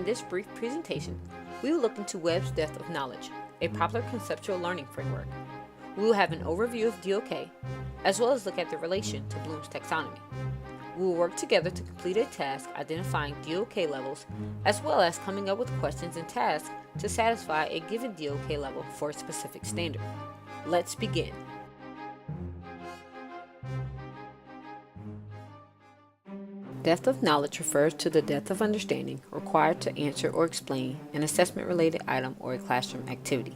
In this brief presentation, we will look into Webb's depth of knowledge, a popular conceptual learning framework. We will have an overview of DoK, as well as look at the relation to Bloom's taxonomy. We will work together to complete a task identifying DoK levels, as well as coming up with questions and tasks to satisfy a given DoK level for a specific standard. Let's begin. Depth of knowledge refers to the depth of understanding required to answer or explain an assessment-related item or a classroom activity.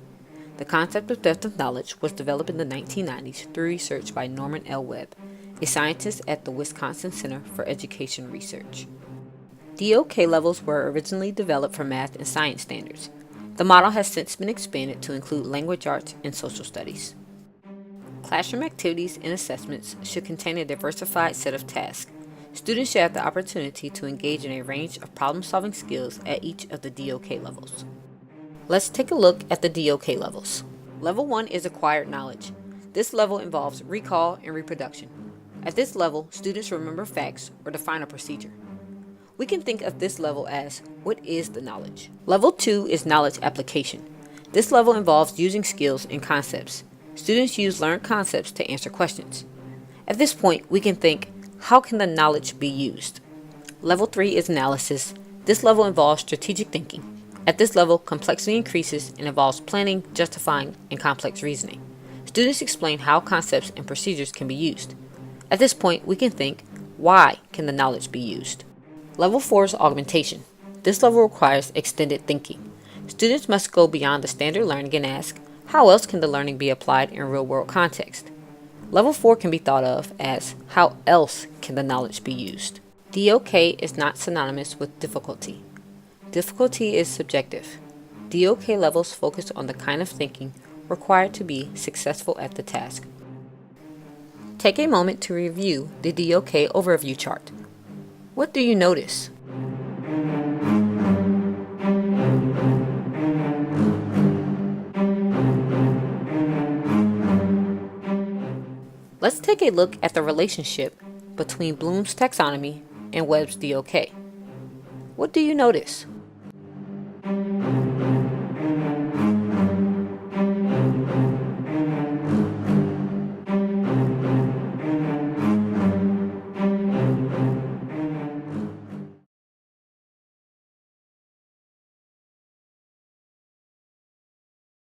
The concept of depth of knowledge was developed in the 1990s through research by Norman L. Webb, a scientist at the Wisconsin Center for Education Research. DoK levels were originally developed for math and science standards. The model has since been expanded to include language arts and social studies. Classroom activities and assessments should contain a diversified set of tasks. Students should have the opportunity to engage in a range of problem-solving skills at each of the DoK levels. Let's take a look at the DoK levels. Level 1 is acquired knowledge. This level involves recall and reproduction. At this level, students remember facts or define a procedure. We can think of this level as, what is the knowledge? Level 2 is knowledge application. This level involves using skills and concepts. Students use learned concepts to answer questions. At this point, we can think, how can the knowledge be used? Level 3 is analysis. This level involves strategic thinking. At this level, complexity increases and involves planning, justifying, and complex reasoning. Students explain how concepts and procedures can be used. At this point, we can think, why can the knowledge be used? Level 4 is augmentation. This level requires extended thinking. Students must go beyond the standard learning and ask, how else can the learning be applied in real-world context? Level 4 can be thought of as, how else can the knowledge be used? DoK is not synonymous with difficulty. Difficulty is subjective. DoK levels focus on the kind of thinking required to be successful at the task. Take a moment to review the DoK overview chart. What do you notice? Let's take a look at the relationship between Bloom's taxonomy and Webb's DoK. What do you notice?